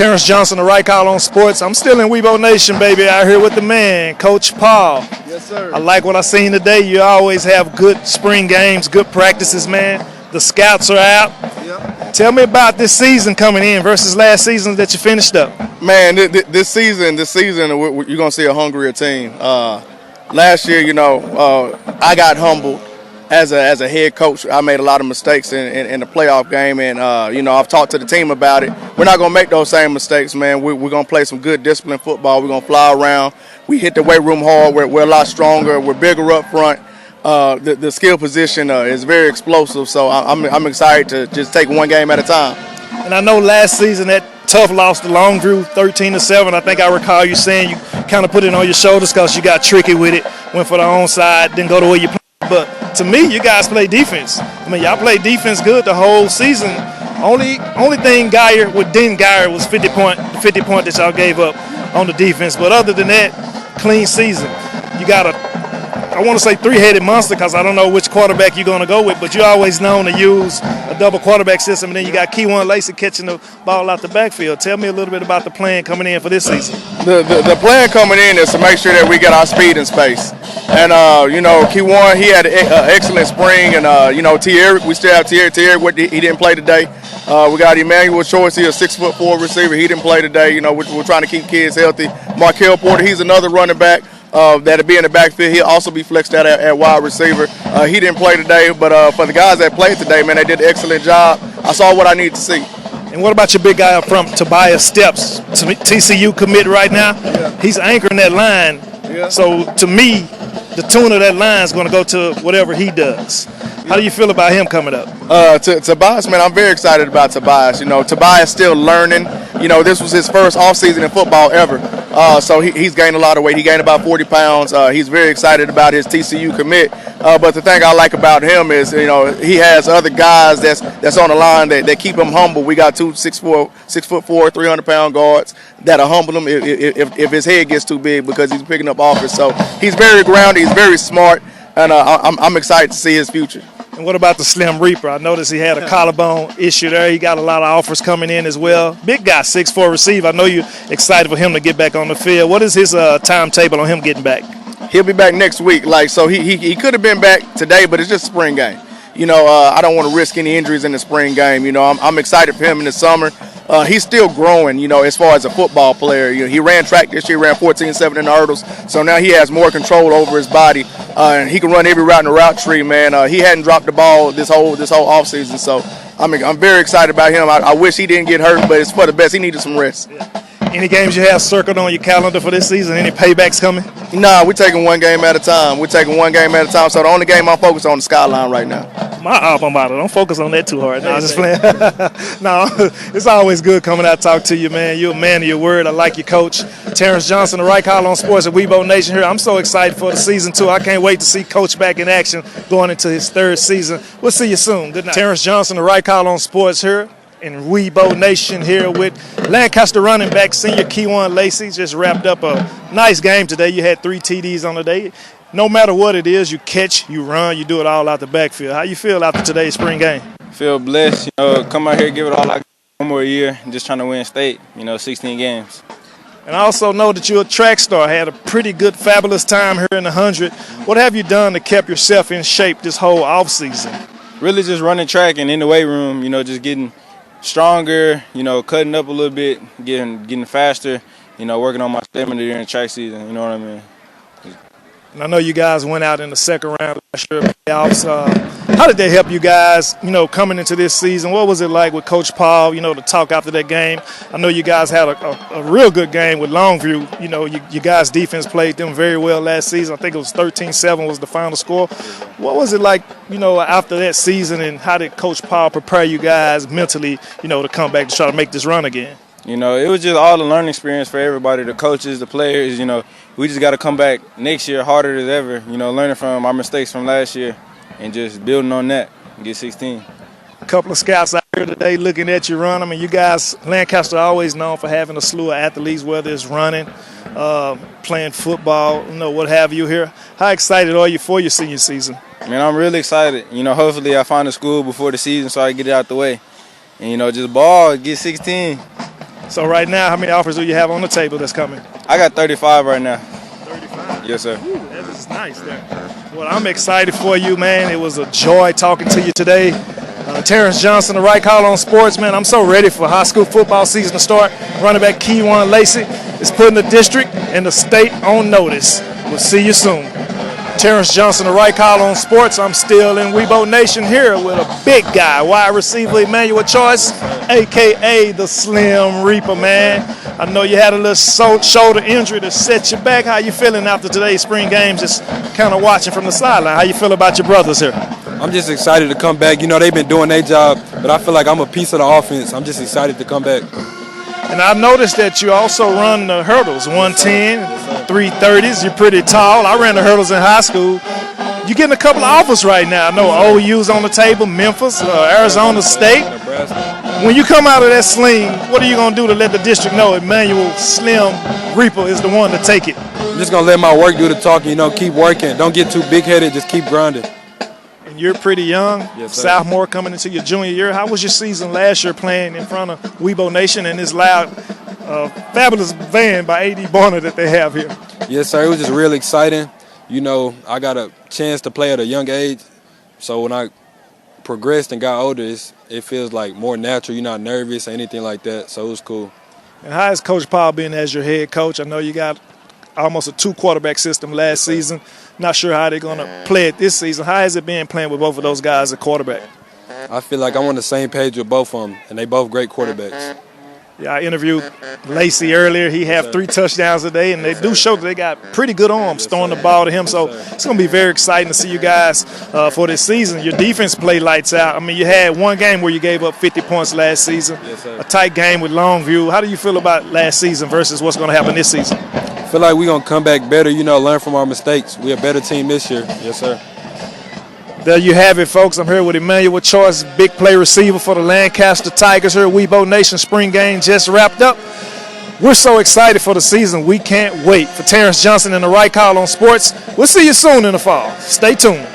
Tarrance Johnson, the right call on sports. I'm still in Weibo Nation, baby, out here with the man, Coach Paul. Yes, sir. I like what I seen today. You always have good spring games, good practices, man. The scouts are out. Yep. Tell me about this season coming in versus last season that you finished up. Man, this season, you're going to see a hungrier team. Last year, I got humbled as a head coach. I made a lot of mistakes in the playoff game, and, I've talked to the team about it. We're not going to make those same mistakes, man. We're going to play some good disciplined football. We're going to fly around. We hit the weight room hard. We're a lot stronger. We're bigger up front. The skill position is very explosive, so I'm excited to just take one game at a time. And I know last season that tough loss to Longview, 13-7. I think I recall you saying you kind of put it on your shoulders because you got tricky with it, went for the onside, didn't go the way you planned. But to me, you guys play defense. I mean, y'all played defense good the whole season. Only thing Geyer was 50 point that y'all gave up on the defense. But other than that, clean season. You got I want to say three-headed monster because I don't know which quarterback you're going to go with, but you're always known to use a double quarterback system. And then you got Kewan, Lacy catching the ball out the backfield. Tell me a little bit about the plan coming in for this season. The plan coming in is to make sure that we get our speed and space. And, Kewan, he had an excellent spring. And, T. We still have T. He didn't play today. We got Emmanuel Choice. He's a 6'4" receiver. He didn't play today. We're trying to keep kids healthy. Markel Porter, he's another running back. That'll be in the backfield. He'll also be flexed out at wide receiver. He didn't play today, but for the guys that played today, man, they did an excellent job. I saw what I needed to see. And what about your big guy up front, Tobias Steps? TCU commit right now. Yeah. He's anchoring that line. Yeah. So to me, the tune of that line is going to go to whatever he does. How do you feel about him coming up? Tobias, man, I'm very excited about Tobias. Tobias still learning. This was his first offseason in football ever. So he's gained a lot of weight. He gained about 40 pounds. He's very excited about his TCU commit. But the thing I like about him is, he has other guys that's on the line that keep him humble. We got two 6'4", 300-pound guards that'll humble him if his head gets too big because he's picking up offers. So he's very grounded. He's very smart. And I'm excited to see his future. And what about the Slim Reaper? I noticed he had a collarbone issue there. He got a lot of offers coming in as well. Big guy, 6'4" receiver. I know you're excited for him to get back on the field. What is his timetable on him getting back? He'll be back next week. So he could have been back today, but it's just a spring game. I don't want to risk any injuries in the spring game. I'm excited for him in the summer. He's still growing, as far as a football player. He ran track this year, ran 14.7 in the hurdles. So now he has more control over his body, and he can run every route in the route tree, man. He hadn't dropped the ball this whole offseason. So I'm very excited about him. I wish he didn't get hurt, but it's for the best. He needed some rest. Yeah. Any games you have circled on your calendar for this season? Any paybacks coming? Nah, we're taking one game at a time. So the only game I'm focused on is the Skyline right now. My album about it. Don't focus on that too hard. No, I'm just playing. No, it's always good coming out to talk to you, man. You're a man of your word. I like your coach. Tarrance Johnson, the right call on sports at Weibo Nation here. I'm so excited for the season, too. I can't wait to see Coach back in action going into his third season. We'll see you soon. Good night. Tarrance Johnson, the right call on sports here in Weibo Nation here with Lancaster running back senior Kewan Lacy. Just wrapped up a nice game today. You had 3 TDs on the day. No matter what it is, you catch, you run, you do it all out the backfield. How you feel after today's spring game? Feel blessed. Come out here, give it all I got. One more year, just trying to win state. 16 games. And I also know that you're a track star. Had a pretty good, fabulous time here in the 100. What have you done to keep yourself in shape this whole offseason? Really just running track and in the weight room, just getting stronger, cutting up a little bit, getting faster, working on my stamina during the track season, you know what I mean? And I know you guys went out in the second round last year playoffs. How did they help you guys, coming into this season? What was it like with Coach Paul, to talk after that game? I know you guys had a real good game with Longview. You guys' defense played them very well last season. I think it was 13-7 was the final score. What was it like, after that season, and how did Coach Paul prepare you guys mentally, to come back to try to make this run again? It was just all the learning experience for everybody, the coaches, the players. We just got to come back next year harder than ever, learning from our mistakes from last year and just building on that and get 16. A couple of scouts out here today looking at you run. I mean, you guys, Lancaster always known for having a slew of athletes, whether it's running, playing football, what have you here. How excited are you for your senior season? Man, I'm really excited. Hopefully I find a school before the season so I can get it out the way. And, just ball, get 16. So right now, how many offers do you have on the table that's coming? I got 35 right now. 35. Yes, sir. Ooh, that is nice there. Well, I'm excited for you, man. It was a joy talking to you today. Tarrance Johnson, the right call on sports, man. I'm so ready for high school football season to start. Running back Kewan Lacy is putting the district and the state on notice. We'll see you soon. Tarrance Johnson, the right call on sports. I'm still in Weibo Nation here with a big guy, wide receiver Emmanuel Choice, a.k.a. the Slim Reaper, man. I know you had a little shoulder injury to set you back. How you feeling after today's spring games, just kind of watching from the sideline? How you feel about your brothers here? I'm just excited to come back. You know, they've been doing their job, but I feel like I'm a piece of the offense. I'm just excited to come back. And I noticed that you also run the hurdles, 110, 330s. You're pretty tall. I ran the hurdles in high school. You're getting a couple of offers right now. I know OU's on the table, Memphis, Arizona State. When you come out of that sling, what are you going to do to let the district know Emmanuel Slim Reaper is the one to take it? I'm just going to let my work do the talking, you know, keep working. Don't get too big-headed, just keep grinding. And you're pretty young, yes, sir. Sophomore coming into your junior year. How was your season last year playing in front of Weibo Nation and this loud, fabulous band by A.D. Barner that they have here? Yes, sir. It was just real exciting. You know, I got a chance to play at a young age. So when I progressed and got older, it feels like more natural. You're not nervous or anything like that. So it was cool. And how has Coach Paul been as your head coach? I know you got almost a 2-quarterback system last season. Not sure how they're going to play it this season. How has it been playing with both of those guys at quarterback? I feel like I'm on the same page with both of them, and they both great quarterbacks. Yeah, I interviewed Lacy earlier. He had 3 touchdowns today, and they do show that they got pretty good arms throwing the ball to him. So it's going to be very exciting to see you guys for this season. Your defense played lights out. I mean, you had one game where you gave up 50 points last season, a tight game with Longview. How do you feel about last season versus what's going to happen this season? I feel like we're going to come back better, you know, learn from our mistakes. We're a better team this year. Yes, sir. There you have it, folks. I'm here with Emmanuel Choice, big play receiver for the Lancaster Tigers here at Weibo Nation. Spring game just wrapped up. We're so excited for the season. We can't wait. For Tarrance Johnson and the right call on sports, we'll see you soon in the fall. Stay tuned.